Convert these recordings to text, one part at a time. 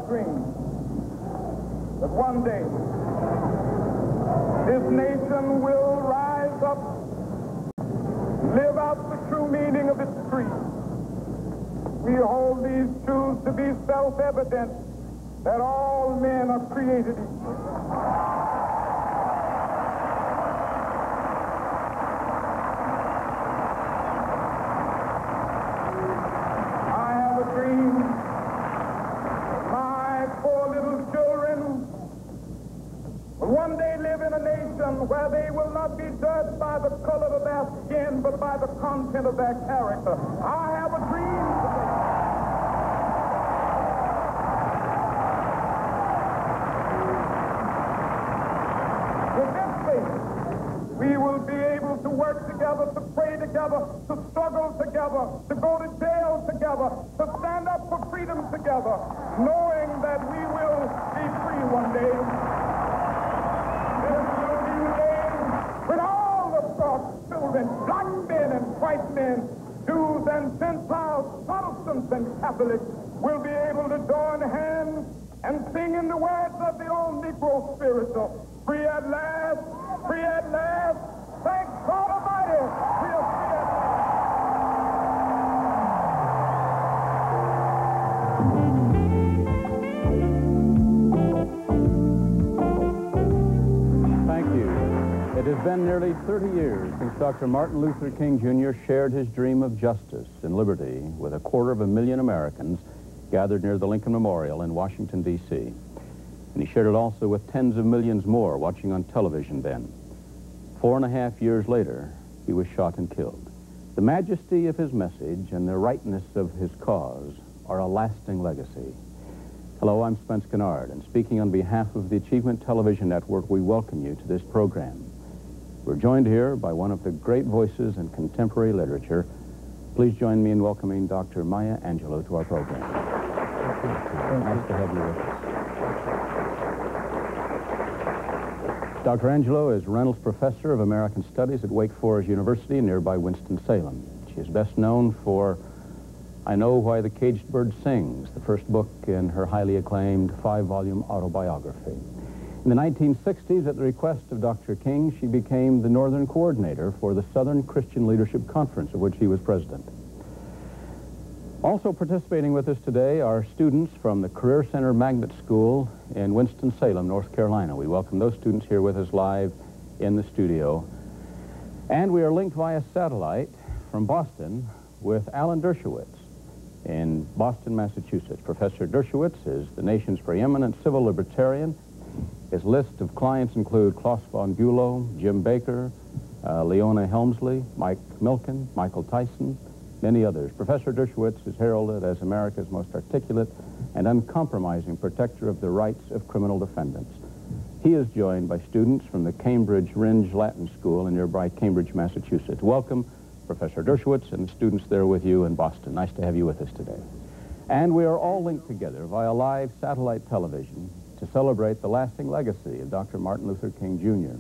dream that one day this nation will rise up, live out the true meaning of its creed. We hold these truths to be self-evident, that all men are created equal. I have a dream that my poor little children will one day live in a nation where they will not be judged by the color of their skin, but by the content of their character. I have a dream today. With this faith, we will be able to work together, to pray together, to struggle together, to go to jail together, to stand up for freedom together, knowing that we will be free one day. This will be the day when all of God's children, black men and white men, Jews and Gentiles, Protestants and Catholics, will be able to join hands and sing in the words of the old Negro spiritual, free at last, free at last, thank God Almighty, we are free at last. Thank you. It has been nearly 30 years since Dr. Martin Luther King Jr. shared his dream of justice and liberty with 250,000 Americans gathered near the Lincoln Memorial in Washington, D.C. And he shared it also with tens of millions more watching on television then. 4.5 years later, he was shot and killed. The majesty of his message and the rightness of his cause are a lasting legacy. Hello, I'm Spence Kennard, and speaking on behalf of the Achievement Television Network, we welcome you to this program. We're joined here by one of the great voices in contemporary literature. Please join me in welcoming Dr. Maya Angelou to our program. Nice to have you with us. Dr. Angelou is Reynolds Professor of American Studies at Wake Forest University in nearby Winston-Salem. She is best known for I Know Why the Caged Bird Sings, the first book in her highly acclaimed 5-volume autobiography. In the 1960s, at the request of Dr. King, she became the Northern Coordinator for the Southern Christian Leadership Conference, of which he was president. Also participating with us today are students from the Career Center Magnet School in Winston-Salem, North Carolina. We welcome those students here with us live in the studio. And we are linked via satellite from Boston with Alan Dershowitz in Boston, Massachusetts. Professor Dershowitz is the nation's preeminent civil libertarian. His list of clients include Klaus von Bülow, Jim Baker, Leona Helmsley, Mike Milken, Michael Tyson, many others. Professor Dershowitz is heralded as America's most articulate and uncompromising protector of the rights of criminal defendants. He is joined by students from the Cambridge Rindge Latin School in nearby Cambridge, Massachusetts. Welcome, Professor Dershowitz, and the students there with you in Boston. Nice to have you with us today. And we are all linked together via live satellite television to celebrate the lasting legacy of Dr. Martin Luther King Jr.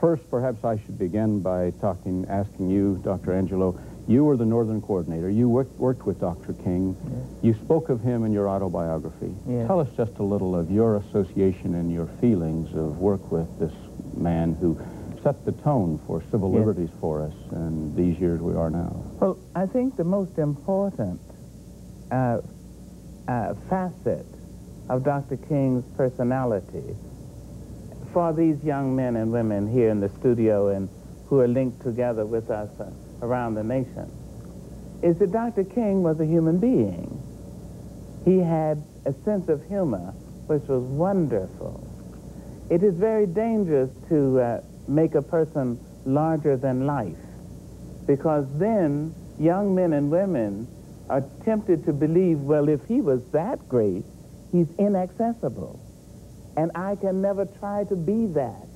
First, perhaps I should begin by asking you, Dr. Angelou, you were the Northern Coordinator. You worked with Dr. King. Yes. You spoke of him in your autobiography. Yes. Tell us just a little of your association and your feelings of work with this man who set the tone for civil Yes. liberties for us in these years we are now. Well, I think the most important facet of Dr. King's personality for these young men and women here in the studio and who are linked together with us around the nation is that Dr. King was a human being. He had a sense of humor which was wonderful. It is very dangerous to make a person larger than life, because then young men and women are tempted to believe, well, if he was that great, he's inaccessible, and I can never try to be that,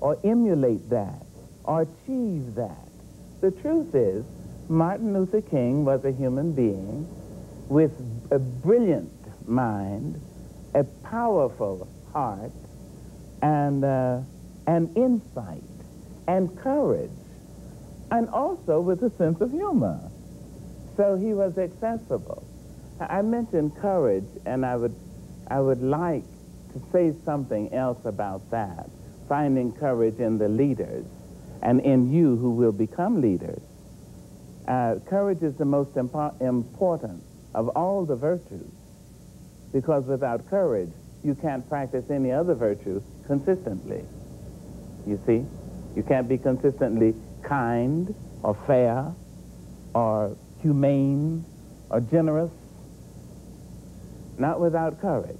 or emulate that, or achieve that. The truth is, Martin Luther King was a human being with a brilliant mind, a powerful heart, and insight, and courage, and also with a sense of humor. So he was accessible. I mentioned courage, and I would I would like to say something else about that, finding courage in the leaders and in you who will become leaders. Courage is the most important of all the virtues, because without courage, you can't practice any other virtue consistently. You see? You can't be consistently kind or fair or humane or generous, not without courage,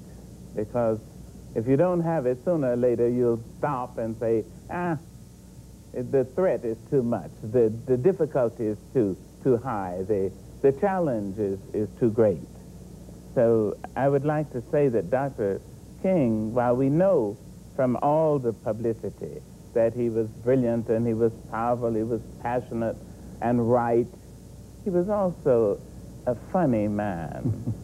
because if you don't have it, sooner or later you'll stop and say, the threat is too much, the difficulty is too high, the challenge is too great. So I would like to say that Dr. King, while we know from all the publicity that he was brilliant and he was powerful, he was passionate and right, he was also a funny man.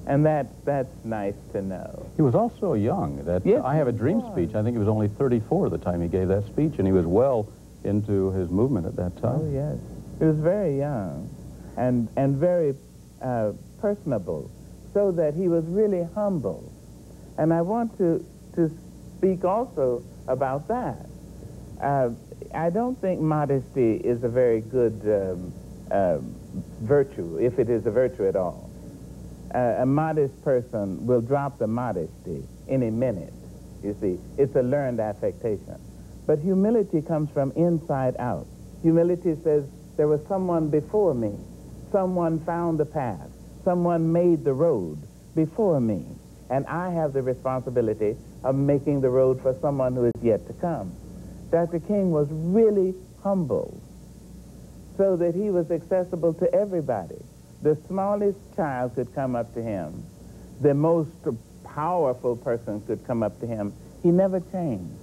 And that's nice to know. He was also young. Yes, I Have a Dream was. speech. I think he was only 34 the time he gave that speech, and he was well into his movement at that time. Oh, yes. He was very young and very personable, so that he was really humble. And I want to speak also about that. I don't think modesty is a very good virtue, if it is a virtue at all. A modest person will drop the modesty in a minute, you see. It's a learned affectation. But humility comes from inside out. Humility says, there was someone before me. Someone found the path. Someone made the road before me. And I have the responsibility of making the road for someone who is yet to come. Dr. King was really humble, so that he was accessible to everybody. The smallest child could come up to him. The most powerful person could come up to him. He never changed.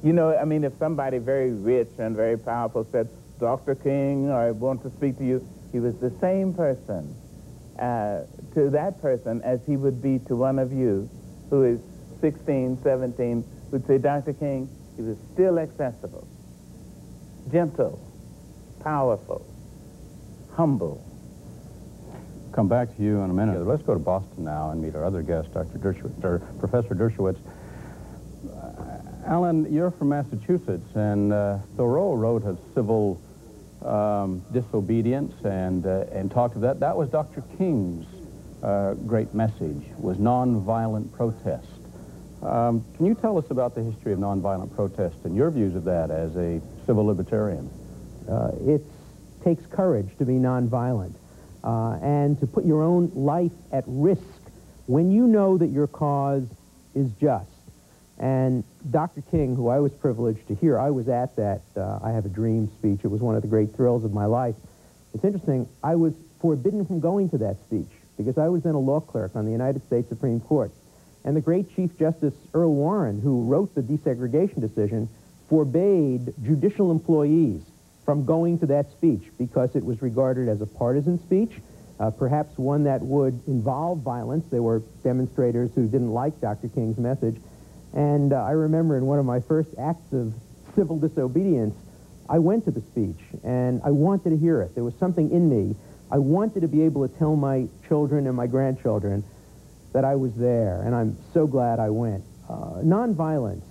You know, I mean, if somebody very rich and very powerful said, Dr. King, I want to speak to you, he was the same person to that person as he would be to one of you who is 16, 17, would say, Dr. King, he was still accessible, gentle, powerful, humble. Come back to you in a minute. Let's go to Boston now and meet our other guest, Dr. Dershowitz, or Professor Dershowitz. Alan, you're from Massachusetts, and Thoreau wrote of civil disobedience and talked of that. That was Dr. King's great message, was nonviolent protest. Can you tell us about the history of nonviolent protest and your views of that as a civil libertarian? It takes courage to be nonviolent and to put your own life at risk when you know that your cause is just. And Dr. King, who I was privileged to hear, I was at that I Have a Dream speech. It was one of the great thrills of my life. It's interesting, I was forbidden from going to that speech because I was then a law clerk on the United States Supreme Court. And the great Chief Justice Earl Warren, who wrote the desegregation decision, forbade judicial employees from going to that speech because it was regarded as a partisan speech, perhaps one that would involve violence. There were demonstrators who didn't like Dr. King's message. And I remember in one of my first acts of civil disobedience, I went to the speech, and I wanted to hear it. There was something in me. I wanted to be able to tell my children and my grandchildren that I was there, and I'm so glad I went. Nonviolence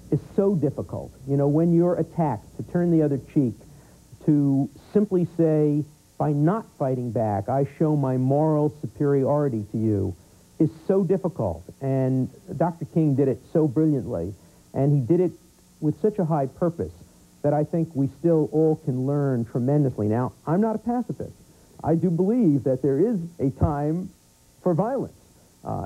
is so difficult. You know, when you're attacked, to turn the other cheek, to simply say, by not fighting back, I show my moral superiority to you, is so difficult. And Dr. King did it so brilliantly, and he did it with such a high purpose that I think we still all can learn tremendously. Now, I'm not a pacifist. I do believe that there is a time for violence.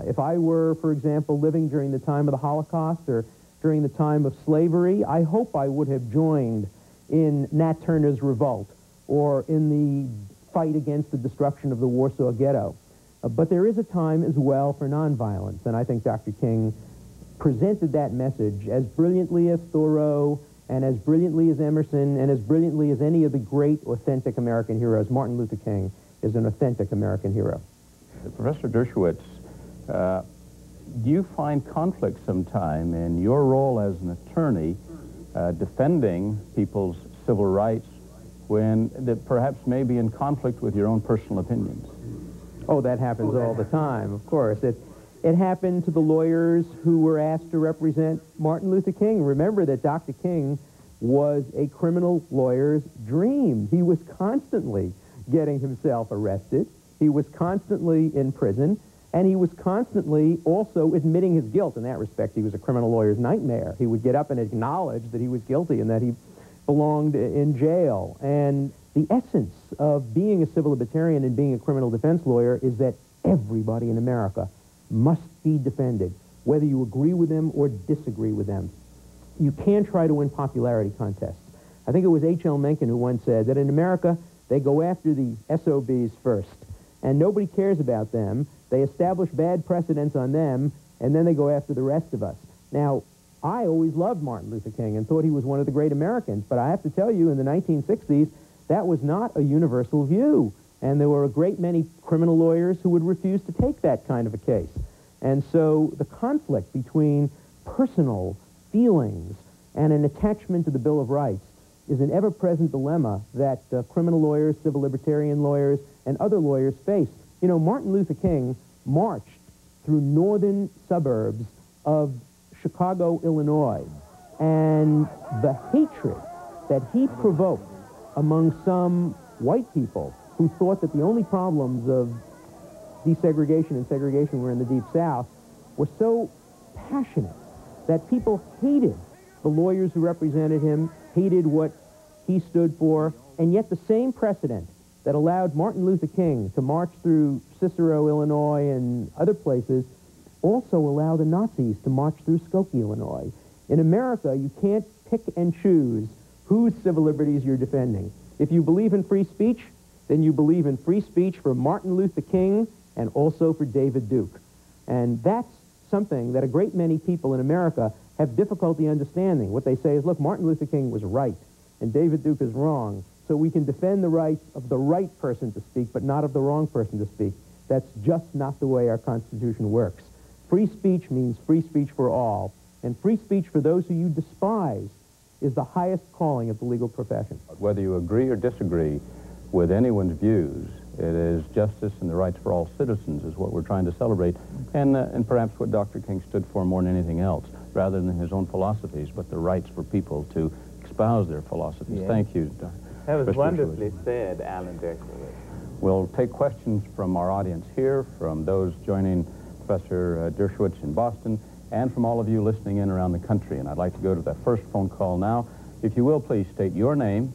If I were, for example, living during the time of the Holocaust or during the time of slavery, I hope I would have joined in Nat Turner's revolt or in the fight against the destruction of the Warsaw Ghetto. But there is a time as well for nonviolence, and I think Dr. King presented that message as brilliantly as Thoreau and as brilliantly as Emerson and as brilliantly as any of the great authentic American heroes. Martin Luther King is an authentic American hero. Professor Dershowitz, do you find conflict sometime in your role as an attorney defending people's civil rights when that perhaps may be in conflict with your own personal opinions? Oh, that happens all the time, of course. It happened to the lawyers who were asked to represent Martin Luther King. Remember that Dr. King was a criminal lawyer's dream. He was constantly getting himself arrested. He was constantly in prison, and he was constantly also admitting his guilt. In that respect, he was a criminal lawyer's nightmare. He would get up and acknowledge that he was guilty and that he belonged in jail. And the essence of being a civil libertarian and being a criminal defense lawyer is that everybody in America must be defended, whether you agree with them or disagree with them. You can't try to win popularity contests. I think it was H.L. Mencken who once said that in America, they go after the SOBs first, and nobody cares about them. They establish bad precedents on them, and then they go after the rest of us. Now, I always loved Martin Luther King and thought he was one of the great Americans, but I have to tell you, in the 1960s, that was not a universal view. And there were a great many criminal lawyers who would refuse to take that kind of a case. And so the conflict between personal feelings and an attachment to the Bill of Rights is an ever-present dilemma that criminal lawyers, civil libertarian lawyers, and other lawyers face. You know, Martin Luther King marched through northern suburbs of Chicago, Illinois, and the hatred that he provoked among some white people who thought that the only problems of desegregation and segregation were in the Deep South were so passionate that people hated the lawyers who represented him, hated what he stood for, and yet the same precedent that allowed Martin Luther King to march through Cicero, Illinois, and other places also allowed the Nazis to march through Skokie, Illinois. In America, you can't pick and choose whose civil liberties you're defending. If you believe in free speech, then you believe in free speech for Martin Luther King and also for David Duke. And that's something that a great many people in America have difficulty understanding. What they say is, look, Martin Luther King was right and David Duke is wrong, so we can defend the rights of the right person to speak, but not of the wrong person to speak. That's just not the way our Constitution works. Free speech means free speech for all, and free speech for those who you despise is the highest calling of the legal profession. Whether you agree or disagree with anyone's views, it is justice and the rights for all citizens is what we're trying to celebrate, and perhaps what Dr. King stood for more than anything else, rather than his own philosophies, but the rights for people to espouse their philosophies. Yes. Thank you, Dr. That was wonderfully said, Alan Dershowitz. We'll take questions from our audience here, from those joining Professor Dershowitz in Boston, and from all of you listening in around the country. And I'd like to go to that first phone call now. If you will, please state your name,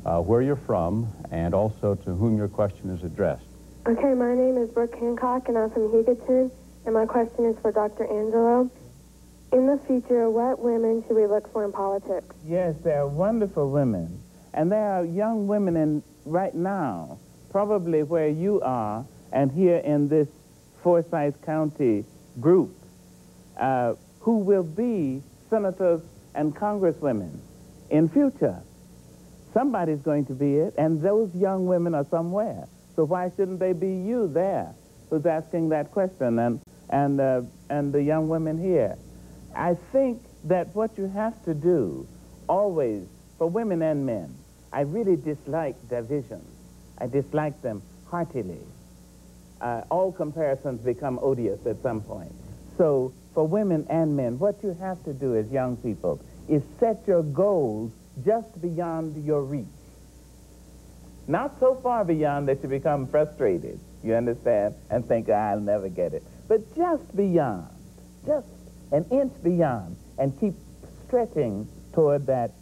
where you're from, and also to whom your question is addressed. Okay, my name is Brooke Hancock, and I'm from Hugoton, and my question is for Dr. Angelo. In the future, what women should we look for in politics? Yes, there are wonderful women, and there are young women right now, probably where you are, and here in this Forsyth County group, who will be senators and congresswomen in future. Somebody's going to be it, and those young women are somewhere. So why shouldn't they be you there who's asking that question, and the young women here? I think that what you have to do always, for women and men, I really dislike divisions. I dislike them heartily. All comparisons become odious at some point. So for women and men, what you have to do as young people is set your goals just beyond your reach. Not so far beyond that you become frustrated, you understand, and think, I'll never get it. But just beyond, just an inch beyond, and keep stretching toward that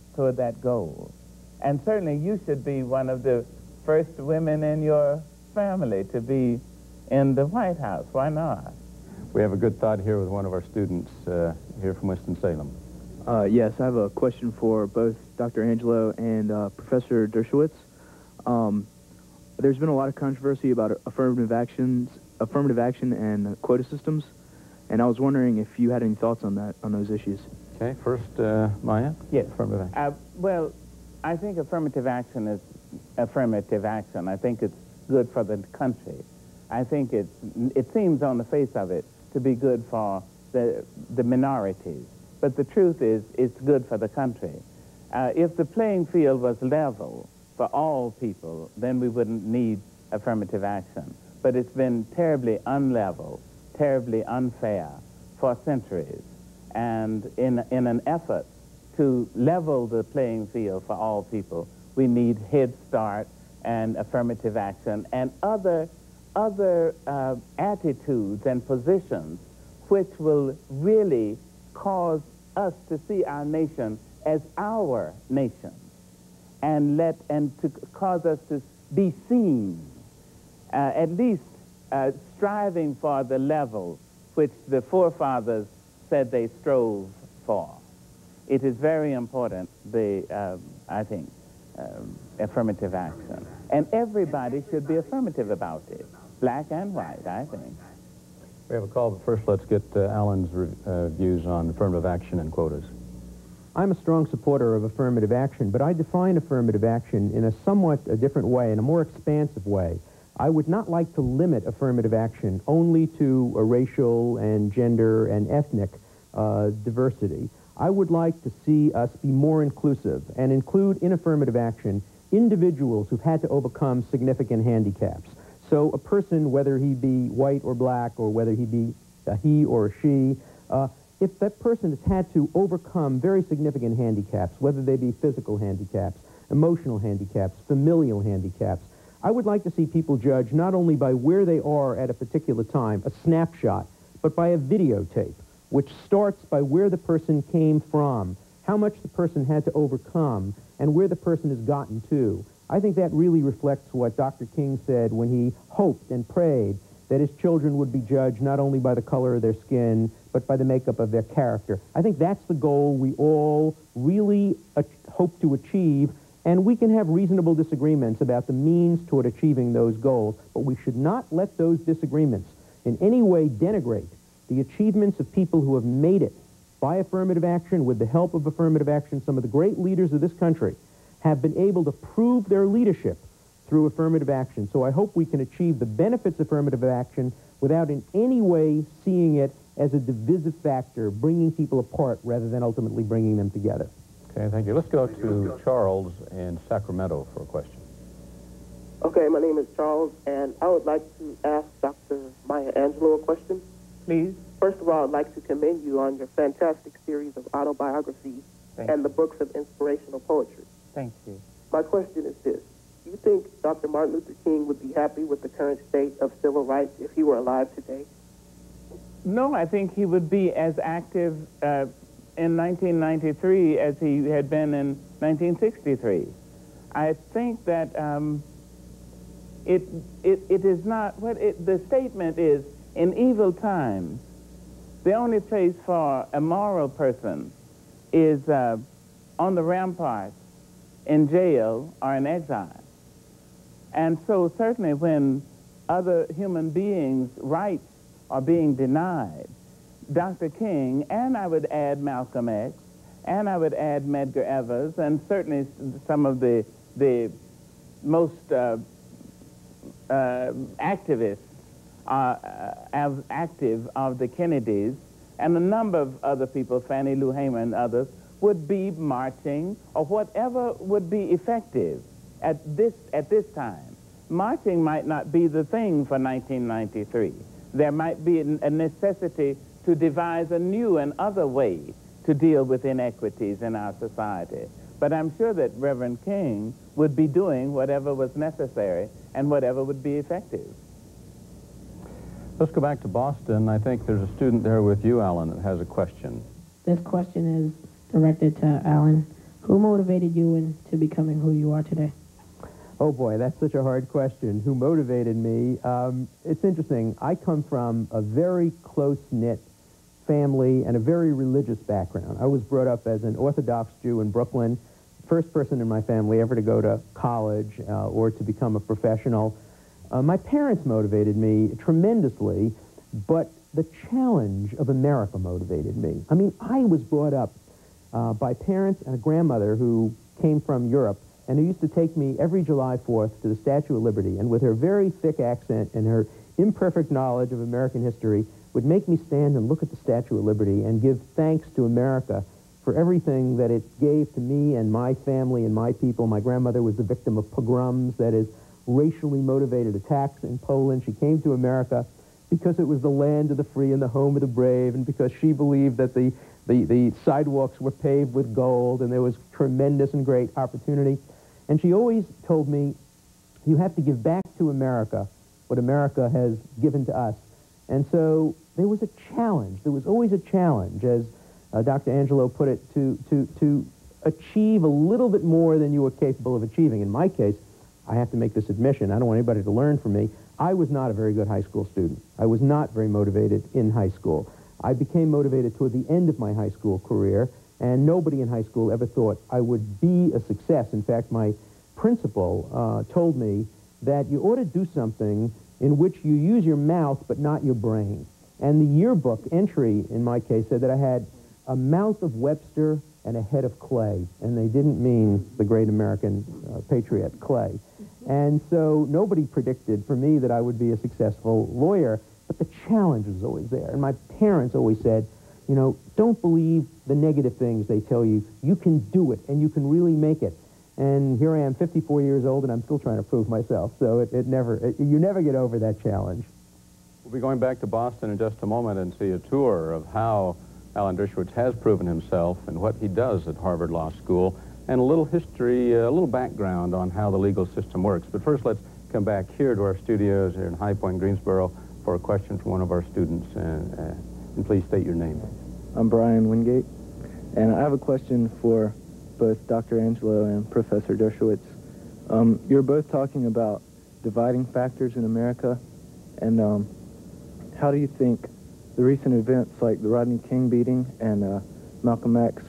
goal. And certainly you should be one of the first women in your family to be in the White House. Why not? We have a good thought here with one of our students here from Winston-Salem. Yes, I have a question for both Dr. Angelo and Professor Dershowitz. There's been a lot of controversy about affirmative action and quota systems, and I was wondering if you had any thoughts on those issues. Okay, first, Maya? Yes. Affirmative action. Well, I think affirmative action is affirmative action. I think it's good for the country. I think it seems on the face of it to be good for the minorities. But the truth is, it's good for the country. If the playing field was level for all people, then we wouldn't need affirmative action. But it's been terribly unlevel terribly unfair for centuries. And in an effort to level the playing field for all people, we need Head Start and affirmative action and other attitudes and positions which will really cause us to see our nation as our nation and to cause us to be seen, at least striving for the level which the forefathers said they strove for. It is very important, I think, affirmative action. And everybody should be affirmative about it, black and white, I think. We have a call, but first let's get Alan's views on affirmative action and quotas. I'm a strong supporter of affirmative action, but I define affirmative action in a somewhat different way, in a more expansive way. I would not like to limit affirmative action only to a racial and gender and ethnic diversity. I would like to see us be more inclusive and include in affirmative action individuals who've had to overcome significant handicaps. So a person, whether he be white or black, or whether he be he or she, if that person has had to overcome very significant handicaps, whether they be physical handicaps, emotional handicaps, familial handicaps, I would like to see people judged not only by where they are at a particular time, a snapshot, but by a videotape, which starts by where the person came from, how much the person had to overcome, and where the person has gotten to. I think that really reflects what Dr. King said when he hoped and prayed that his children would be judged not only by the color of their skin, but by the makeup of their character. I think that's the goal we all really hope to achieve, and we can have reasonable disagreements about the means toward achieving those goals, but we should not let those disagreements in any way denigrate the achievements of people who have made it by affirmative action, with the help of affirmative action. Some of the great leaders of this country have been able to prove their leadership through affirmative action. So I hope we can achieve the benefits of affirmative action without in any way seeing it as a divisive factor, bringing people apart rather than ultimately bringing them together. Okay, thank you. Let's go to Charles in Sacramento for a question. Okay, my name is Charles, and I would like to ask Dr. Maya Angelou a question. Please. First of all, I'd like to commend you on your fantastic series of autobiographies and the books of inspirational poetry. Thank you. My question is this. Do you think Dr. Martin Luther King would be happy with the current state of civil rights if he were alive today? No, I think he would be as active in 1993 as he had been in 1963. I think that it is not, the statement is, in evil times, the only place for a moral person is on the ramparts, in jail, or in exile. And so certainly when other human beings' rights are being denied, Dr. King, and I would add Malcolm X, and I would add Medgar Evers, and certainly some of the most activists active of the Kennedys, and a number of other people, Fannie Lou Hamer and others, would be marching, or whatever would be effective at this time. Marching might not be the thing for 1993. There might be a necessity to devise a new and other way to deal with inequities in our society. But I'm sure that Reverend King would be doing whatever was necessary and whatever would be effective. Let's go back to Boston. I think there's a student there with you, Alan, that has a question. This question is directed to Alan. Who motivated you into becoming who you are today? Oh boy, that's such a hard question. Who motivated me? It's interesting. I come from a very close-knit family and a very religious background. I was brought up as an Orthodox Jew in Brooklyn, first person in my family ever to go to college or to become a professional. My parents motivated me tremendously, but the challenge of America motivated me. I mean, I was brought up by parents and a grandmother who came from Europe and who used to take me every July 4th to the Statue of Liberty, and with her very thick accent and her imperfect knowledge of American history would make me stand and look at the Statue of Liberty and give thanks to America for everything that it gave to me and my family and my people. My grandmother was the victim of pogroms, that is, racially motivated attacks in Poland. She came to America because it was the land of the free and the home of the brave, and because she believed that the sidewalks were paved with gold and there was tremendous and great opportunity. And she always told me, you have to give back to America what America has given to us. And so there was a challenge. There was always a challenge, as Dr. Angelo put it, to achieve a little bit more than you were capable of achieving. In my case, I have to make this admission. I don't want anybody to learn from me. I was not a very good high school student. I was not very motivated in high school. I became motivated toward the end of my high school career, and nobody in high school ever thought I would be a success. In fact, my principal told me that you ought to do something in which you use your mouth but not your brain. And the yearbook entry, in my case, said that I had a mouth of Webster and a head of Clay, and they didn't mean the great American patriot Clay. And so nobody predicted for me that I would be a successful lawyer, but the challenge was always there. And my parents always said, you know, don't believe the negative things they tell you. You can do it, and you can really make it. And here I am, 54 years old, and I'm still trying to prove myself. So you never get over that challenge. We'll be going back to Boston in just a moment and see a tour of how Alan Dershowitz has proven himself and what he does at Harvard Law School, and a little history, a little background on how the legal system works. But first, let's come back here to our studios here in High Point, Greensboro, for a question from one of our students. And please state your name. I'm Brian Wingate, and I have a question for both Dr. Angelo and Professor Dershowitz. You're both talking about dividing factors in America, and how do you think the recent events like the Rodney King beating and Malcolm X,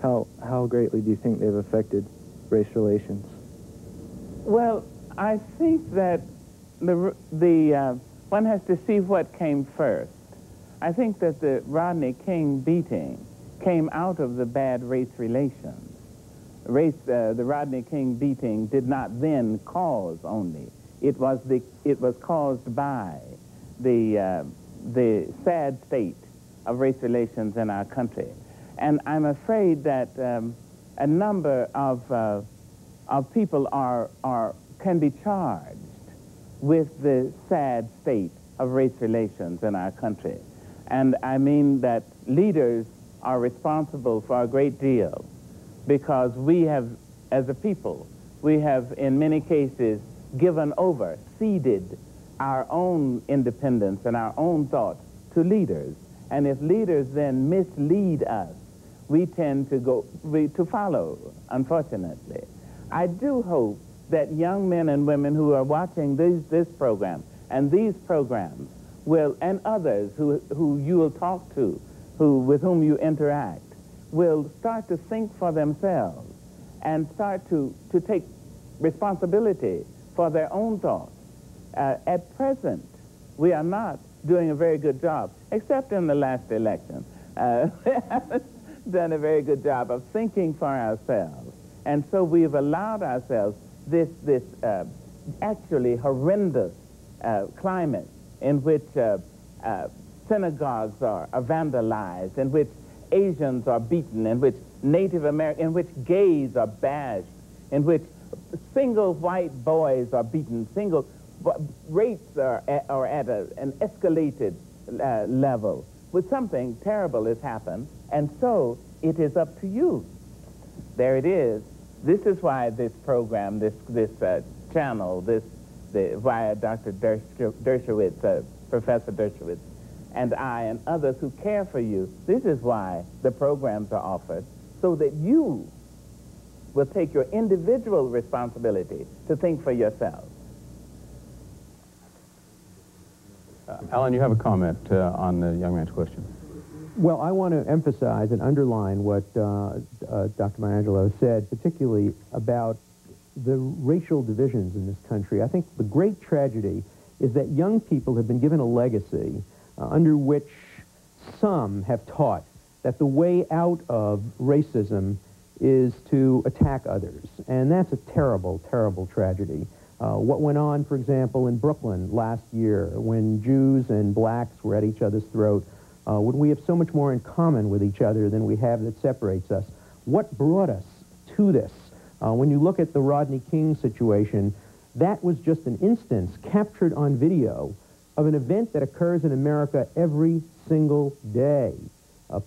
how greatly do you think they've affected race relations? Well, I think that one has to see what came first. I think that the Rodney King beating came out of the bad race relations. The Rodney King beating did not then cause only. It was caused by the sad state of race relations in our country. And I'm afraid that a number of people can be charged with the sad state of race relations in our country. And I mean that leaders are responsible for a great deal, because we have, as a people, we have in many cases given over, ceded our own independence and our own thoughts to leaders. And if leaders then mislead us, we tend to follow, unfortunately. I do hope that young men and women who are watching this program and these programs will, and others who you will talk to, with whom you interact, will start to think for themselves and start to take responsibility for their own thoughts. At present, we are not doing a very good job, except in the last election. We haven't done a very good job of thinking for ourselves. And so we've allowed ourselves this actually horrendous climate in which synagogues are vandalized, in which Asians are beaten, in which Native Americans, in which gays are bashed, in which single white boys are beaten, rapes are at an escalated level. But something terrible has happened, and so it is up to you. There it is. This is why this program, this channel, why Dr. Dershowitz, Professor Dershowitz, and I and others who care for you, this is why the programs are offered, so that you will take your individual responsibility to think for yourself. Alan, you have a comment on the young man's question. Well, I want to emphasize and underline what Dr. Maiangelo said, particularly about the racial divisions in this country. I think the great tragedy is that young people have been given a legacy under which some have taught that the way out of racism is to attack others. And that's a terrible, terrible tragedy. What went on, for example, in Brooklyn last year when Jews and blacks were at each other's throat, when we have so much more in common with each other than we have that separates us. What brought us to this? When you look at the Rodney King situation, that was just an instance captured on video of an event that occurs in America every single day.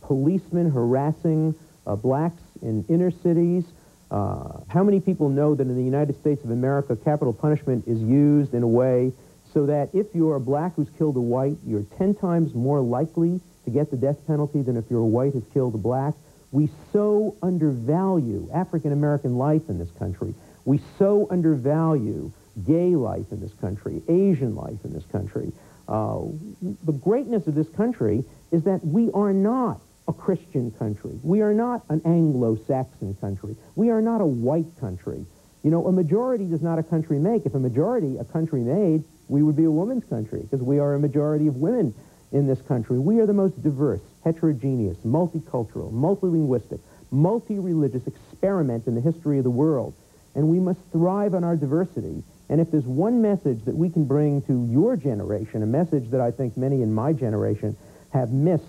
Policemen harassing blacks in inner cities. How many people know that in the United States of America, capital punishment is used in a way so that if you're a black who's killed a white, you're 10 times more likely to get the death penalty than if you're a white who's killed a black? We so undervalue African-American life in this country. We so undervalue gay life in this country, Asian life in this country. The greatness of this country is that we are not a Christian country. We are not an Anglo-Saxon country. We are not a white country. You know, a majority does not a country make. If a majority a country made, we would be a woman's country, because we are a majority of women in this country. We are the most diverse, heterogeneous, multicultural, multilinguistic, multi-religious experiment in the history of the world. And we must thrive on our diversity. And if there's one message that we can bring to your generation, a message that I think many in my generation have missed,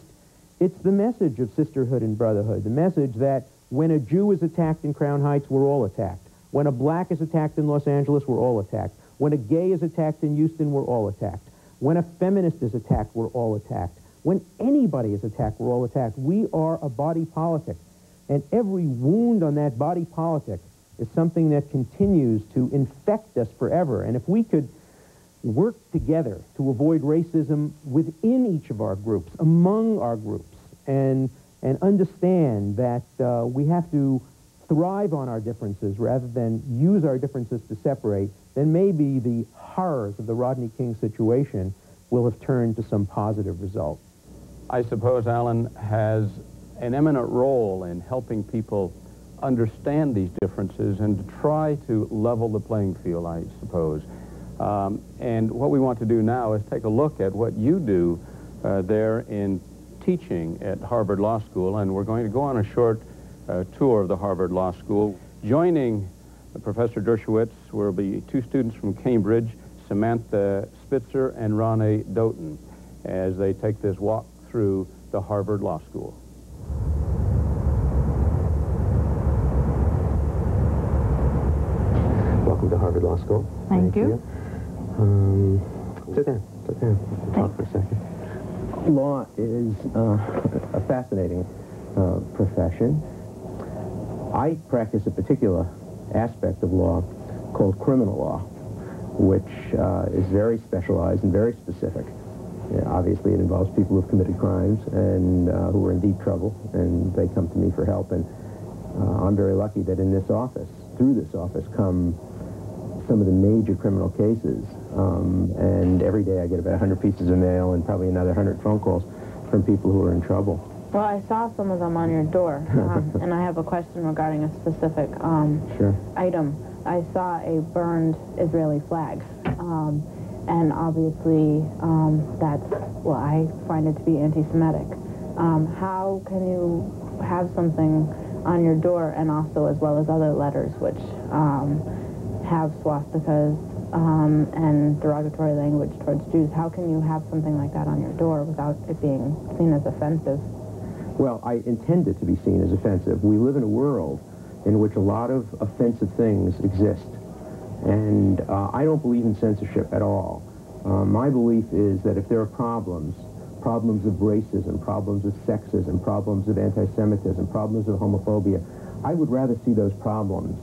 it's the message of sisterhood and brotherhood, the message that when a Jew is attacked in Crown Heights, we're all attacked. When a black is attacked in Los Angeles, we're all attacked. When a gay is attacked in Houston, we're all attacked. When a feminist is attacked, we're all attacked. When anybody is attacked, we're all attacked. We are a body politic. And every wound on that body politic is something that continues to infect us forever. And if we could work together to avoid racism within each of our groups, among our groups, and understand that we have to thrive on our differences rather than use our differences to separate, then maybe the horrors of the Rodney King situation will have turned to some positive result. I suppose Alan has an eminent role in helping people understand these differences and to try to level the playing field, I suppose. And what we want to do now is take a look at what you do there in teaching at Harvard Law School, and we're going to go on a short tour of the Harvard Law School. Joining Professor Dershowitz will be two students from Cambridge, Samantha Spitzer and Ronnie Doughton, as they take this walk through the Harvard Law School. Welcome to Harvard Law School. Thank you. Sit down. Sit down. Talk for a second. Law is a fascinating profession. I practice a particular aspect of law called criminal law, which is very specialized and very specific. Obviously, it involves people who have committed crimes and who are in deep trouble, and they come to me for help. And I'm very lucky that in this office, through this office, come some of the major criminal cases. And every day I get about 100 pieces of mail and probably another 100 phone calls from people who are in trouble. Well, I saw some of them on your door, and I have a question regarding a specific item. I saw a burned Israeli flag, and obviously that's, well, I find it to be anti-Semitic. How can you have something on your door, and also as well as other letters which have swastikas and derogatory language towards Jews? How can you have something like that on your door without it being seen as offensive? Well, I intend it to be seen as offensive. We live in a world in which a lot of offensive things exist. And I don't believe in censorship at all. My belief is that if there are problems of racism, problems of sexism, problems of anti-Semitism, problems of homophobia, I would rather see those problems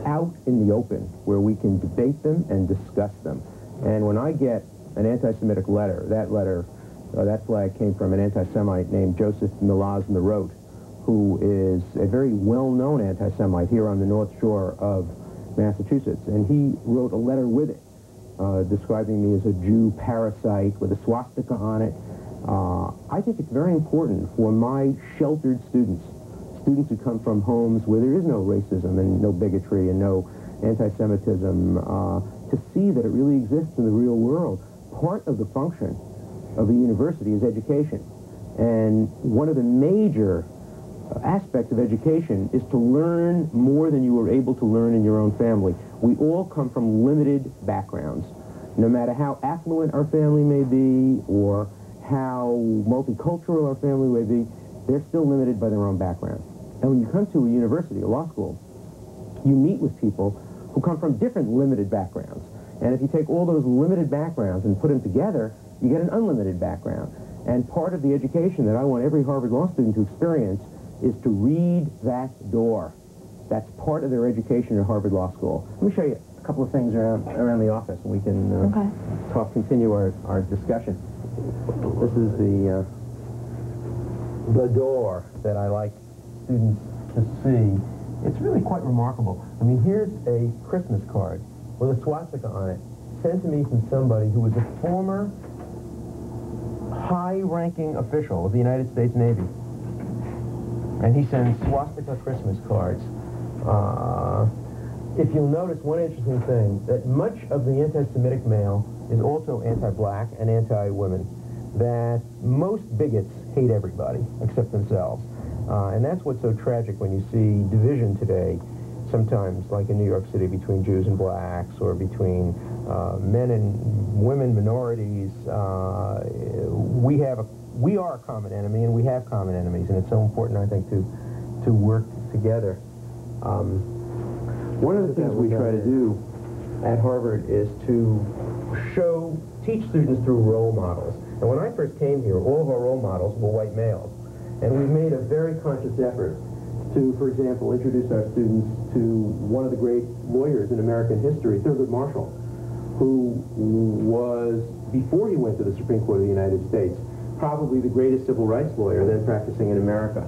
out in the open where we can debate them and discuss them. And when I get an anti-Semitic letter, that flag came from an anti-Semite named Joseph Milaz Mirot, who is a very well-known anti-Semite here on the North Shore of Massachusetts. And he wrote a letter with it, describing me as a Jew parasite with a swastika on it. I think it's very important for my sheltered students who come from homes where there is no racism and no bigotry and no anti-Semitism, to see that it really exists in the real world. Part of the function of a university is education. And one of the major aspects of education is to learn more than you were able to learn in your own family. We all come from limited backgrounds. No matter how affluent our family may be or how multicultural our family may be, they're still limited by their own background. And when you come to a university, a law school, you meet with people who come from different limited backgrounds. And if you take all those limited backgrounds and put them together, you get an unlimited background. And part of the education that I want every Harvard Law student to experience is to read that door. That's part of their education at Harvard Law School. Let me show you a couple of things around the office, and we can continue our discussion. This is the door that I like students to see. It's really quite remarkable. I mean, here's a Christmas card with a swastika on it, sent to me from somebody who was a former high-ranking official of the United States Navy. And he sends swastika Christmas cards. If you'll notice one interesting thing, that much of the anti-Semitic mail is also anti-black and anti-women, that most bigots hate everybody except themselves. And that's what's so tragic when you see division today, sometimes like in New York City, between Jews and blacks, or between men and women, minorities. We are a common enemy, and we have common enemies, and it's so important, I think, to work together. One of the things we try to do at Harvard is to teach students through role models. And when I first came here, all of our role models were white males. And we've made a very conscious effort to, for example, introduce our students to one of the great lawyers in American history, Thurgood Marshall, who was, before he went to the Supreme Court of the United States, probably the greatest civil rights lawyer then practicing in America.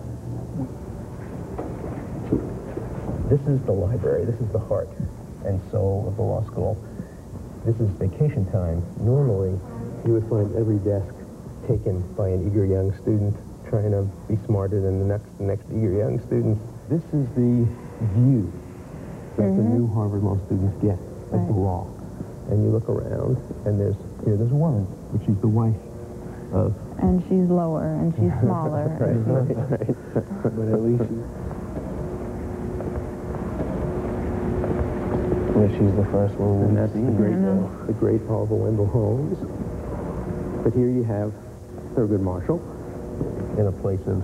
This is the library. This is the heart and soul of the law school. This is vacation time. Normally, you would find every desk taken by an eager young student trying to be smarter than the next eager young student. This is the view that the new Harvard Law students get of the law. And you look around, and there's a woman, but she's the wife of... And she's lower, and she's smaller. right. But at least she's the first one. And that's the great Oliver Wendell Holmes. But here you have Thurgood Marshall in a place of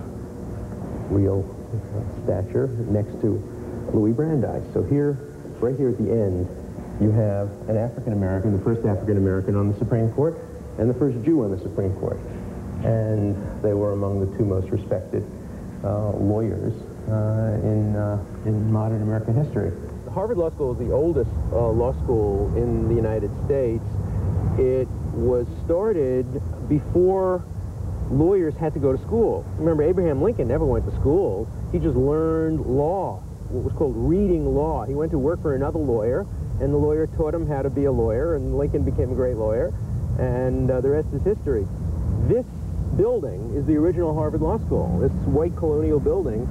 real stature next to Louis Brandeis. So here, right here at the end, you have an African-American, the first African-American on the Supreme Court, and the first Jew on the Supreme Court. And they were among the two most respected lawyers in modern American history. Harvard Law School is the oldest law school in the United States. It was started before lawyers had to go to school. Remember, Abraham Lincoln never went to school. He just learned law, what was called reading law. He went to work for another lawyer, and the lawyer taught him how to be a lawyer, and Lincoln became a great lawyer, and the rest is history. This building is the original Harvard Law School. This white colonial building,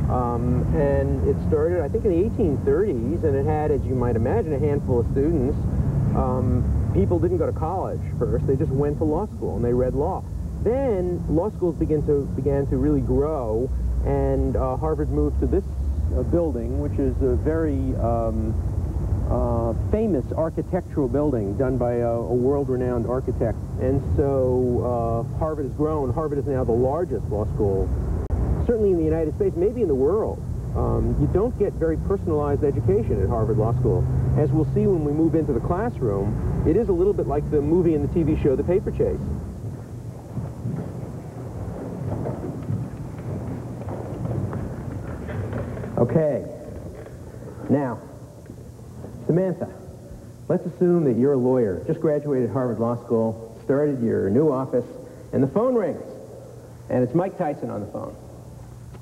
and it started, I think, in the 1830s, and it had, as you might imagine, a handful of students. People didn't go to college first. They just went to law school, and they read law. Then law schools began to really grow, and Harvard moved to this building, which is a very famous architectural building done by a world-renowned architect. And so Harvard has grown. Harvard is now the largest law school, certainly in the United States, maybe in the world. You don't get very personalized education at Harvard Law School. As we'll see when we move into the classroom, it is a little bit like the movie and the TV show The Paper Chase. Okay. Now, Samantha, let's assume that you're a lawyer, just graduated Harvard Law School, started your new office, and the phone rings, and it's Mike Tyson on the phone.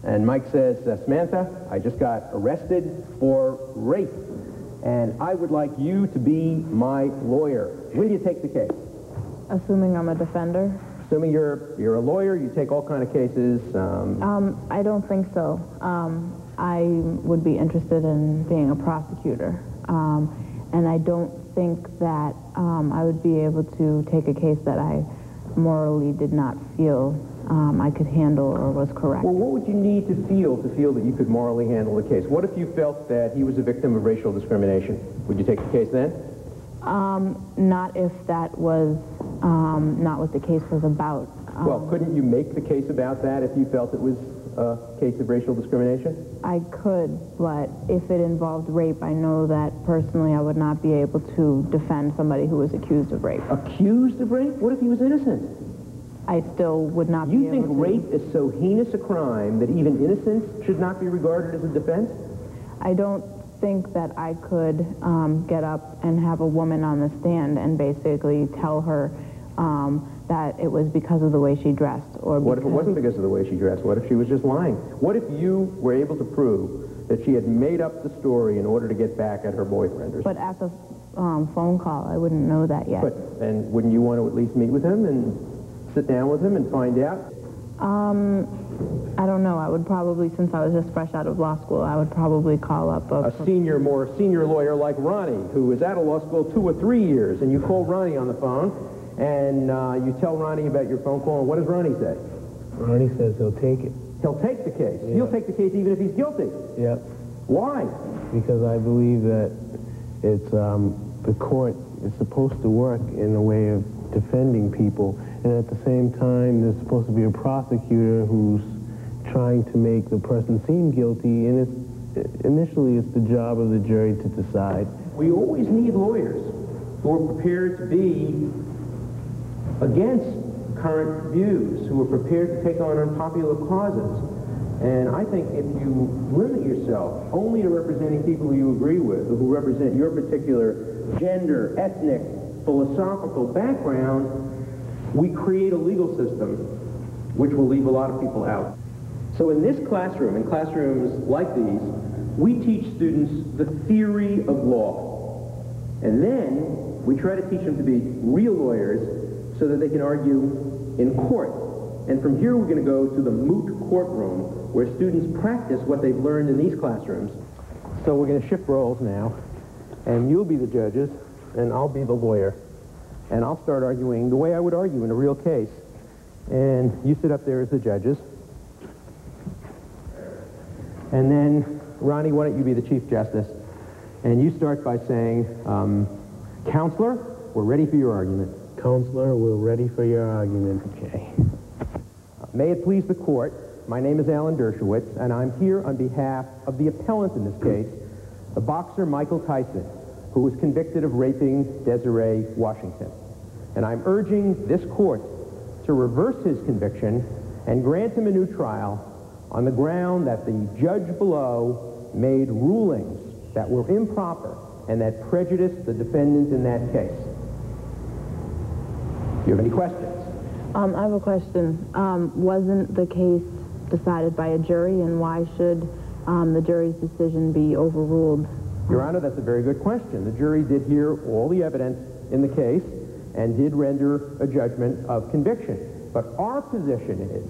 And Mike says, Samantha, I just got arrested for rape, and I would like you to be my lawyer. Will you take the case? Assuming I'm a defender? Assuming you're a lawyer, you take all kind of cases. I don't think so. I would be interested in being a prosecutor, and I don't think that I would be able to take a case that I morally did not feel I could handle or was correct. Well, what would you need to feel that you could morally handle the case? What if you felt that he was a victim of racial discrimination? Would you take the case then? Not if that was not what the case was about. Well, couldn't you make the case about that if you felt it was a case of racial discrimination? I could, but if it involved rape, I know that personally I would not be able to defend somebody who was accused of rape. Accused of rape? What if he was innocent? I still would not be You able think to. rape is so heinous a crime that even innocence should not be regarded as a defense? I don't think that I could get up and have a woman on the stand and basically tell her that it was because of the way she dressed. Or what if it wasn't because of the way she dressed? What if she was just lying? What if you were able to prove that she had made up the story in order to get back at her boyfriend? But at the phone call, I wouldn't know that yet. And wouldn't you want to at least meet with him and sit down with him and find out? I don't know. I would probably, since I was just fresh out of law school, I would probably call up a more senior lawyer like Ronnie, who was out of law school 2 or 3 years, and you call Ronnie on the phone, and you tell Ronnie about your phone call, and what does Ronnie say? Ronnie says he'll take it. He'll take the case. Yeah. He'll take the case even if he's guilty. Yep. Why? Because I believe that it's the court is supposed to work in a way of defending people, and at the same time there's supposed to be a prosecutor who's trying to make the person seem guilty, and initially it's the job of the jury to decide. We always need lawyers who are prepared to be against current views, who are prepared to take on unpopular causes. And I think if you limit yourself only to representing people who you agree with, who represent your particular gender, ethnic, philosophical background, we create a legal system which will leave a lot of people out. So in this classroom, in classrooms like these, we teach students the theory of law. And then we try to teach them to be real lawyers so that they can argue in court. And from here we're going to go to the moot courtroom where students practice what they've learned in these classrooms. So we're going to shift roles now, and you'll be the judges, and I'll be the lawyer. And I'll start arguing the way I would argue in a real case. And you sit up there as the judges. And then, Ronnie, why don't you be the Chief Justice? And you start by saying, Counselor, we're ready for your argument. Counselor, we're ready for your argument. Okay. May it please the court, my name is Alan Dershowitz, and I'm here on behalf of the appellant in this case, the boxer Michael Tyson, who was convicted of raping Desiree Washington. And I'm urging this court to reverse his conviction and grant him a new trial on the ground that the judge below made rulings that were improper and that prejudiced the defendant in that case. Do you have any questions? I have a question. Wasn't the case decided by a jury, and why should the jury's decision be overruled? Your Honor, that's a very good question. The jury did hear all the evidence in the case and did render a judgment of conviction. But our position is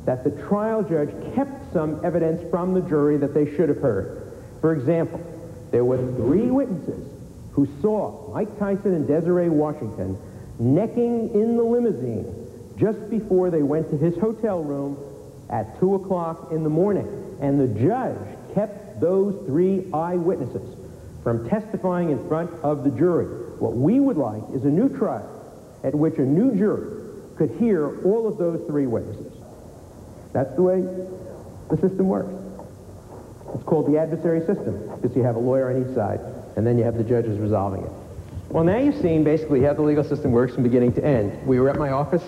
that the trial judge kept some evidence from the jury that they should have heard. For example, there were 3 witnesses who saw Mike Tyson and Desiree Washington necking in the limousine just before they went to his hotel room at 2 o'clock in the morning. And the judge kept those 3 eyewitnesses from testifying in front of the jury. What we would like is a new trial at which a new jury could hear all of those 3 witnesses. That's the way the system works. It's called the adversary system, because you have a lawyer on each side, and then you have the judges resolving it. Well, now you've seen basically how the legal system works from beginning to end. We were at my office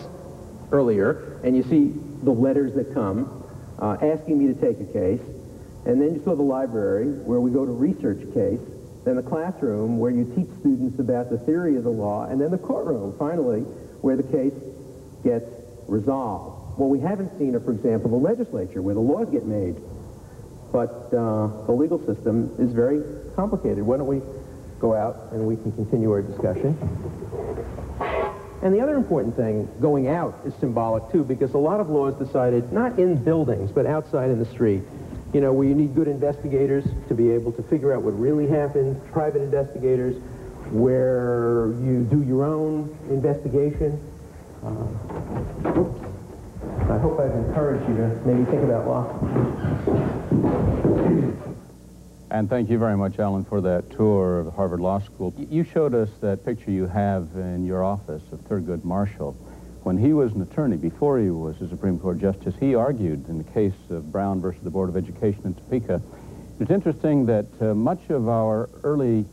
earlier, and you see the letters that come asking me to take a case, and then you saw the library where we go to research case, then the classroom where you teach students about the theory of the law, and then the courtroom, finally, where the case gets resolved. What we haven't seen are, for example, the legislature, where the laws get made. But the legal system is very complicated. Why don't we go out and we can continue our discussion. And the other important thing, going out, is symbolic, too, because a lot of laws decided, not in buildings, but outside in the street, you know, where you need good investigators to be able to figure out what really happened, private investigators, where you do your own investigation. Oops. I hope I've encouraged you to maybe think about law. And thank you very much, Alan, for that tour of Harvard Law School. You showed us that picture you have in your office of Thurgood Marshall. When he was an attorney, before he was a Supreme Court justice, he argued in the case of Brown versus the Board of Education in Topeka. It's interesting that much of our early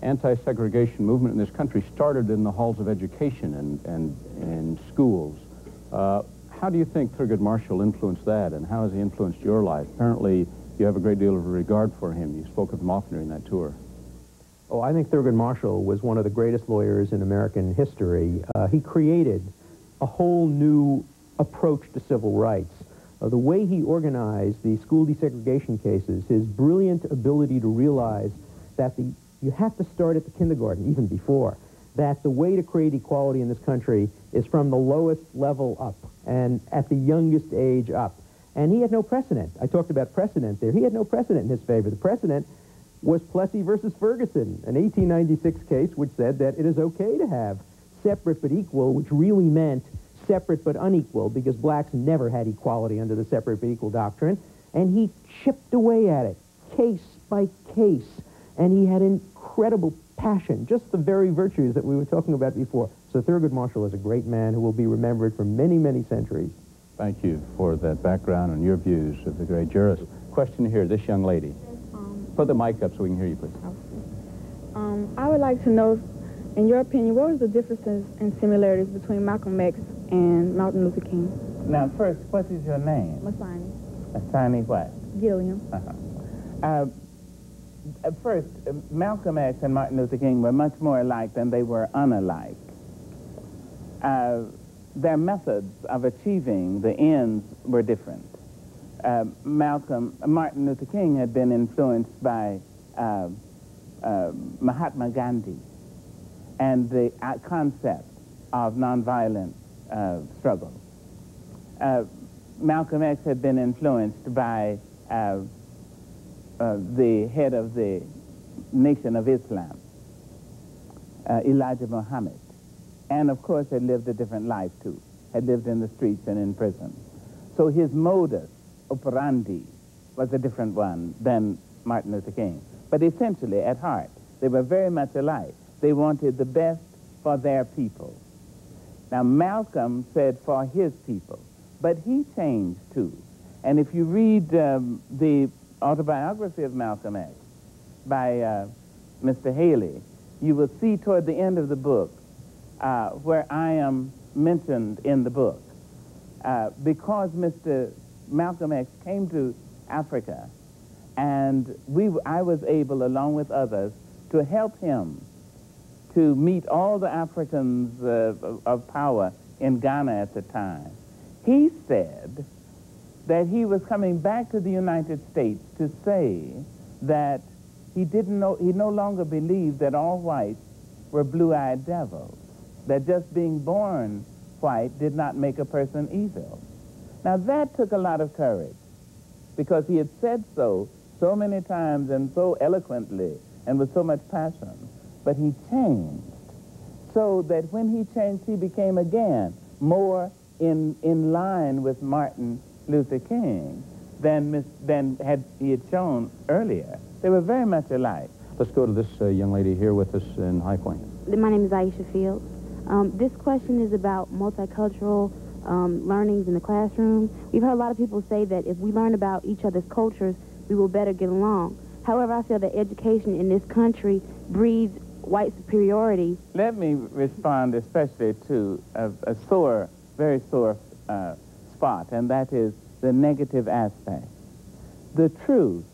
anti-segregation movement in this country started in the halls of education and schools. How do you think Thurgood Marshall influenced that, and how has he influenced your life? Apparently, you have a great deal of regard for him. You spoke of him often during that tour. Oh, I think Thurgood Marshall was one of the greatest lawyers in American history. He created a whole new approach to civil rights. The way he organized the school desegregation cases, his brilliant ability to realize that you have to start at the kindergarten, even before, that the way to create equality in this country is from the lowest level up and at the youngest age up. And he had no precedent. I talked about precedent there. He had no precedent in his favor. The precedent was Plessy versus Ferguson, an 1896 case which said that it is okay to have separate but equal, which really meant separate but unequal, because blacks never had equality under the separate but equal doctrine. And he chipped away at it, case by case. And he had incredible passion, just the very virtues that we were talking about before. So Thurgood Marshall is a great man who will be remembered for many, many centuries. Thank you for that background and your views of the great jurist. Question here, this young lady. Put the mic up so we can hear you, please. I would like to know, in your opinion, what was the differences and similarities between Malcolm X and Martin Luther King? Now, first, what is your name? Masani. Masani what? Gilliam. First, Malcolm X and Martin Luther King were much more alike than they were unalike. Their methods of achieving the ends were different. Martin Luther King had been influenced by Mahatma Gandhi and the concept of nonviolent struggle. Malcolm X had been influenced by the head of the Nation of Islam, Elijah Muhammad, and of course had lived a different life too, had lived in the streets and in prison. So his modus operandi was a different one than Martin Luther King. But essentially, at heart, they were very much alike. They wanted the best for their people. Now, Malcolm said for his people, but he changed too. And if you read the autobiography of Malcolm X by Mr. Haley, you will see toward the end of the book where I am mentioned in the book. Because Mr. Malcolm X came to Africa, and I was able, along with others, to help him to meet all the Africans of power in Ghana at the time. He said that he was coming back to the United States to say that he no longer believed that all whites were blue-eyed devils, that just being born white did not make a person evil. Now that took a lot of courage, because he had said so many times and so eloquently and with so much passion. But he changed, so that when he changed, he became again more in line with Martin Luther King than he had shown earlier. They were very much alike. Let's go to this young lady here with us in High Point. My name is Aisha Fields. This question is about multicultural learnings in the classroom. We've heard a lot of people say that if we learn about each other's cultures, we will better get along. However, I feel that education in this country breeds white superiority. Let me respond especially to a very sore spot, and that is the negative aspect. The truth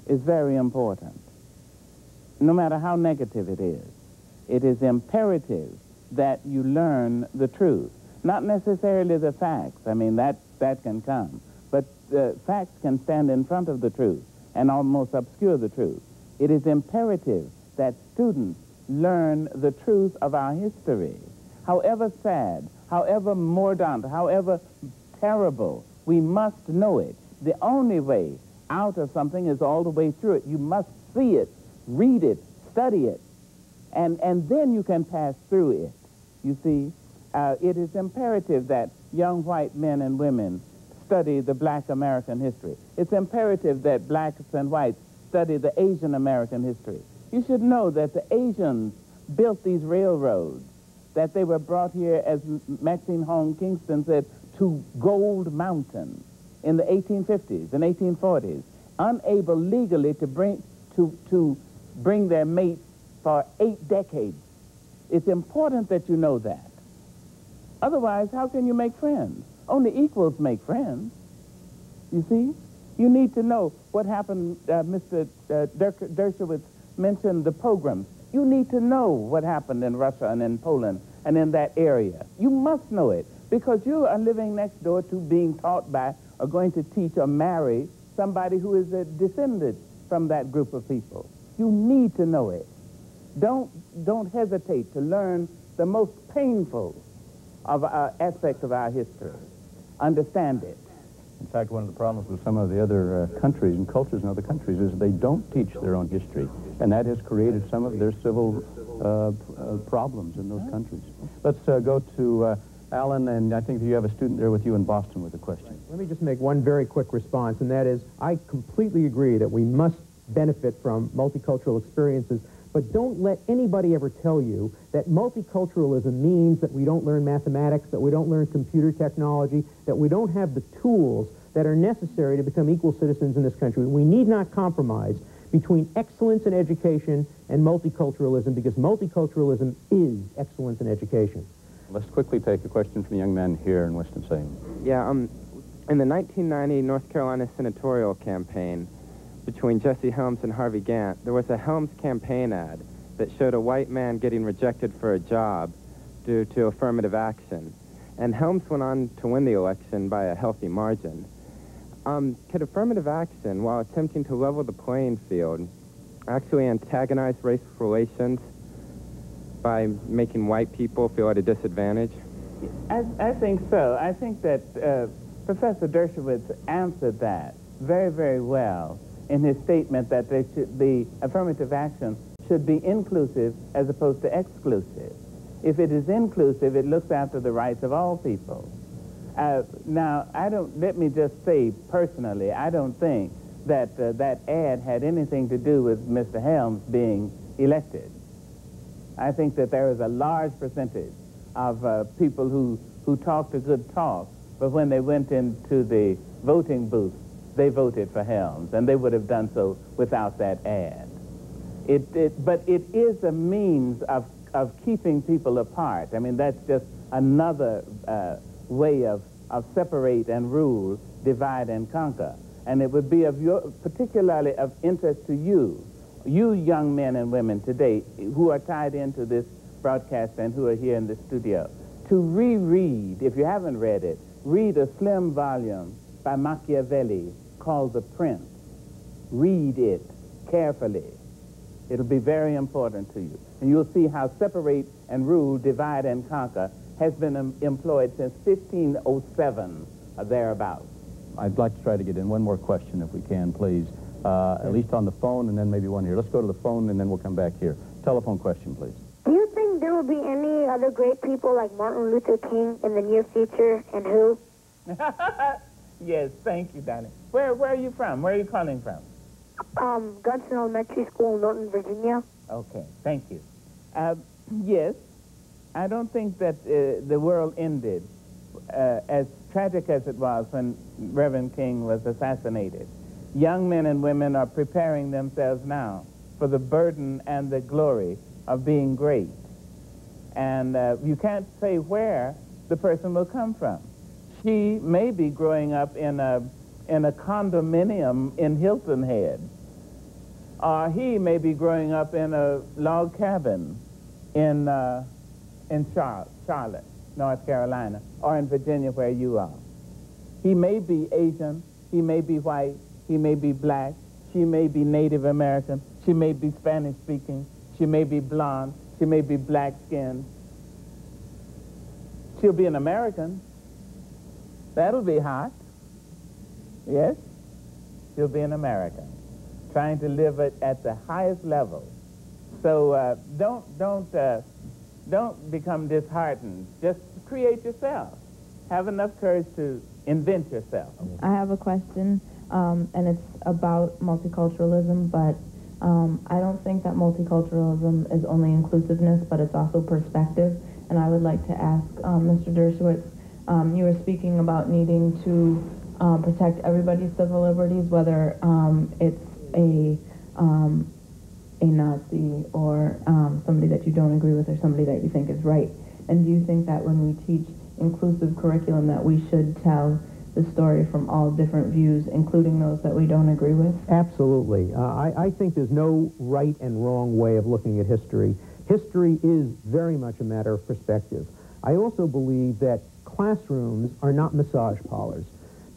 is very important. No matter how negative it is imperative that you learn the truth. Not necessarily the facts. I mean, that can come. But the facts can stand in front of the truth and almost obscure the truth. It is imperative that students learn the truth of our history. However sad, however mordant, however terrible, we must know it. The only way out of something is all the way through it. You must see it, read it, study it, and then you can pass through it. You see, it is imperative that young white men and women study the Black American history. It's imperative that blacks and whites study the Asian American history. You should know that the Asians built these railroads that they were brought here, as Maxine Hong Kingston said, to Gold Mountain in the 1850s and 1840s, unable legally to bring their mate for 8 decades. It's important that you know that. Otherwise, how can you make friends? Only equals make friends. You see? You need to know what happened. Mr. Dershowitz mentioned the pogroms. You need to know what happened in Russia and in Poland and in that area. You must know it, because you are living next door to being taught by or going to teach or marry somebody who is a descendant from that group of people. You need to know it. Don't hesitate to learn the most painful of aspects of our history. Understand it. In fact, one of the problems with some of the other countries and cultures in other countries is they don't teach their own history, and that has created some of their civil problems in those countries. Let's go to Alan, and I think you have a student there with you in Boston with a question. Let me just make one very quick response, and that is I completely agree that we must benefit from multicultural experiences, but don't let anybody ever tell you that multiculturalism means that we don't learn mathematics, that we don't learn computer technology, that we don't have the tools that are necessary to become equal citizens in this country. We need not compromise between excellence in education and multiculturalism, because multiculturalism is excellence in education. Let's quickly take a question from the young man here in Winston-Salem. Yeah, in the 1990 North Carolina senatorial campaign between Jesse Helms and Harvey Gantt, there was a Helms campaign ad that showed a white man getting rejected for a job due to affirmative action. And Helms went on to win the election by a healthy margin. Could affirmative action, while attempting to level the playing field, actually antagonize race relations by making white people feel at a disadvantage? I think so. I think that Professor Dershowitz answered that very, very well in his statement that the affirmative action should be inclusive as opposed to exclusive. If it is inclusive, it looks after the rights of all people. Now, let me just say personally, I don't think that that ad had anything to do with Mr. Helms being elected. I think that there is a large percentage of people who talked a good talk, but when they went into the voting booth, they voted for Helms, and they would have done so without that ad. But it is a means of keeping people apart. I mean, that's just another way of separate and rule, divide and conquer. And it would be particularly of interest to you young men and women today who are tied into this broadcast and who are here in the studio, to reread, if you haven't read it, read a slim volume by Machiavelli called The Prince. Read it carefully. It'll be very important to you. And you'll see how separate and rule, divide and conquer has been employed since 1507 or thereabouts. I'd like to try to get in one more question if we can, please. At least on the phone, and then maybe one here. Let's go to the phone, and then we'll come back here. Telephone question, please. Do you think there will be any other great people like Martin Luther King in the near future, and who? Yes, thank you, Donnie. Where are you from? Where are you calling from? Gunson Elementary School, Norton, Virginia. Okay, thank you. Yes, I don't think that the world ended as tragic as it was when Reverend King was assassinated. Young men and women are preparing themselves now for the burden and the glory of being great. And you can't say where the person will come from. She may be growing up in a condominium in Hilton Head, or he may be growing up in a log cabin in Charlotte, North Carolina, or in Virginia where you are. He may be Asian, he may be white, he may be black, she may be Native American, she may be Spanish-speaking, she may be blonde, she may be black-skinned. She'll be an American. That'll be hot. Yes? She'll be an American, trying to live at the highest level. So don't become disheartened. Just create yourself. Have enough courage to invent yourself. I have a question, and it's about multiculturalism, but I don't think that multiculturalism is only inclusiveness, but it's also perspective. and I would like to ask Mr. Dershowitz, you were speaking about needing to protect everybody's civil liberties, whether it's a Nazi or somebody that you don't agree with or somebody that you think is right. And do you think that when we teach inclusive curriculum that we should tell the story from all different views, including those that we don't agree with? Absolutely. I think there's no right and wrong way of looking at history. History is very much a matter of perspective. I also believe that classrooms are not massage parlors.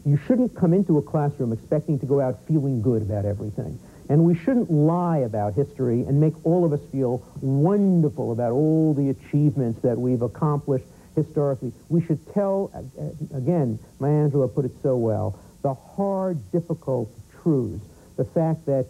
You shouldn't come into a classroom expecting to go out feeling good about everything. And we shouldn't lie about history and make all of us feel wonderful about all the achievements that we've accomplished historically. We should tell, again, Maya Angelou put it so well, the hard, difficult truths. The fact that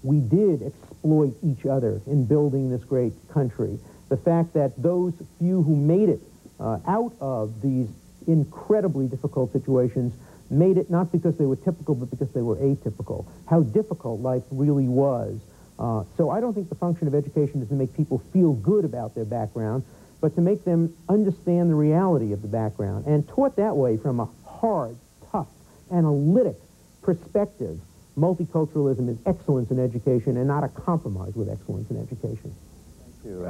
we did exploit each other in building this great country. The fact that those few who made it out of these incredibly difficult situations made it not because they were typical, but because they were atypical. How difficult life really was. So I don't think the function of education is to make people feel good about their background, but to make them understand the reality of the background. And taught that way from a hard, tough, analytic perspective, multiculturalism is excellence in education and not a compromise with excellence in education. Thank you.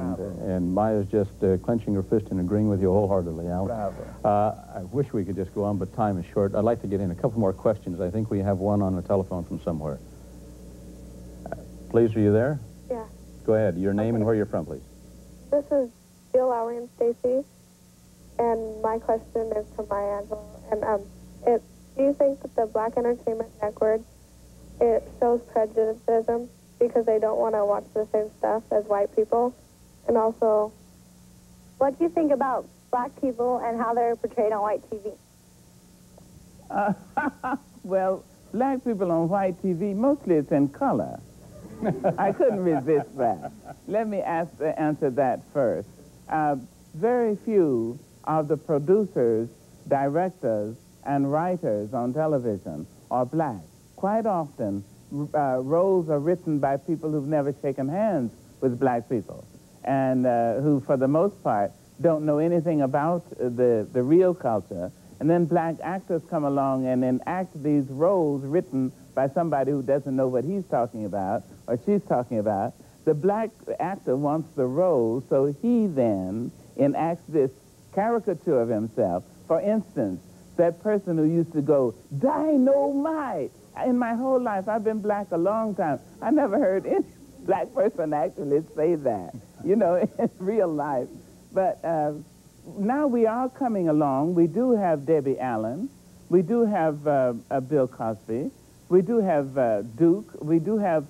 And Maya's just clenching her fist and agreeing with you wholeheartedly, Al. I wish we could just go on, but time is short. I'd like to get in a couple more questions. I think we have one on the telephone from somewhere. Please, are you there? Yeah. Go ahead. Your name and where you're from, please. This is Jill Lowry and Stacy, and my question is to Maya Angelou. And do you think that the Black Entertainment Network, it shows prejudicism because they don't want to watch the same stuff as white people? And also, what do you think about black people and how they're portrayed on white TV? Well, black people on white TV, mostly it's in color. I couldn't resist that. Let me answer that first. Very few of the producers, directors, and writers on television are black. Quite often, roles are written by people who've never shaken hands with black people and who, for the most part, don't know anything about the real culture. And then black actors come along and enact these roles written by somebody who doesn't know what he's talking about or she's talking about. The black actor wants the role, so he then enacts this caricature of himself. For instance, that person who used to go, "Dynamite!" In my whole life, I've been black a long time. I never heard any black person actually say that, you know, in real life. But now we are coming along. We do have Debbie Allen. We do have Bill Cosby. We do have Duke. We do have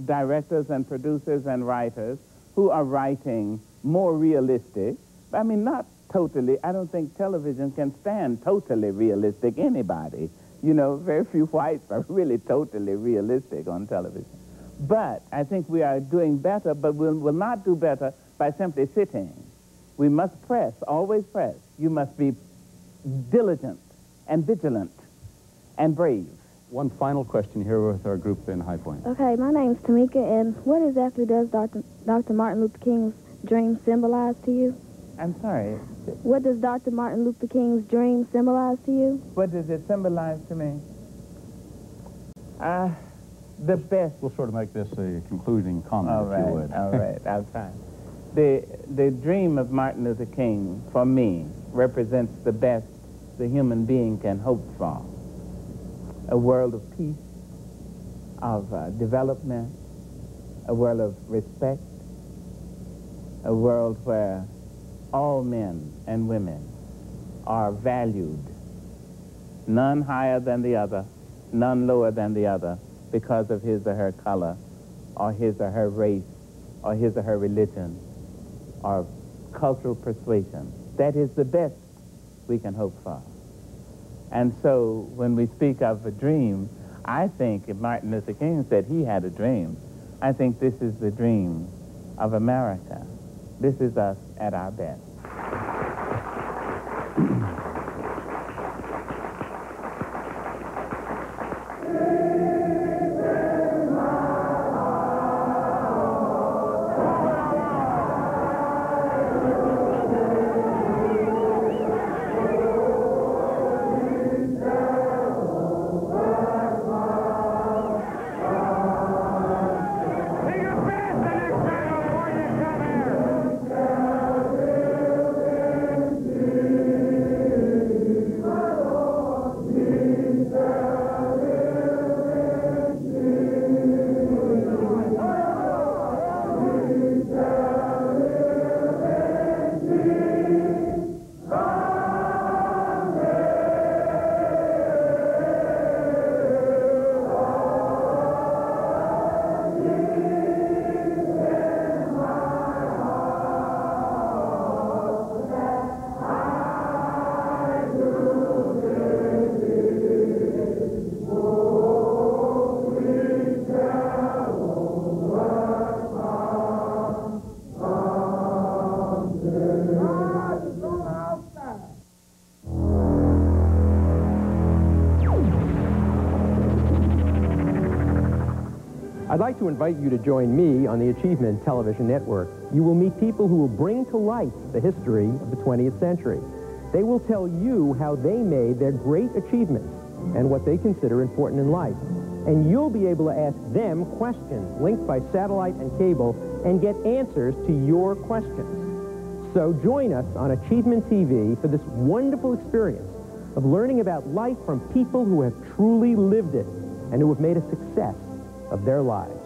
directors and producers and writers who are writing more realistic. I mean, not totally. I don't think television can stand totally realistic anybody. You know, very few whites are really totally realistic on television. But I think we are doing better, but we'll not do better by simply sitting. We must press, always press. You must be diligent and vigilant and brave. One final question here with our group in High Point. Okay, my name's Tamika, and what exactly does Dr. Martin Luther King's dream symbolize to you? I'm sorry? What does Dr. Martin Luther King's dream symbolize to you? What does it symbolize to me? The best. We'll sort of make this a concluding comment, if you would. All right, I'll try. The dream of Martin Luther King, for me, represents the best the human being can hope for. A world of peace, of development, a world of respect, a world where all men and women are valued, none higher than the other, none lower than the other, because of his or her color, or his or her race, or his or her religion, or cultural persuasion. That is the best we can hope for. And so when we speak of a dream, I think if Martin Luther King said he had a dream, I think this is the dream of America. This is us at our best. I'd like to invite you to join me on the Achievement Television Network. You will meet people who will bring to life the history of the 20th century. They will tell you how they made their great achievements and what they consider important in life. And you'll be able to ask them questions linked by satellite and cable and get answers to your questions. So join us on Achievement TV for this wonderful experience of learning about life from people who have truly lived it and who have made a success of their lives.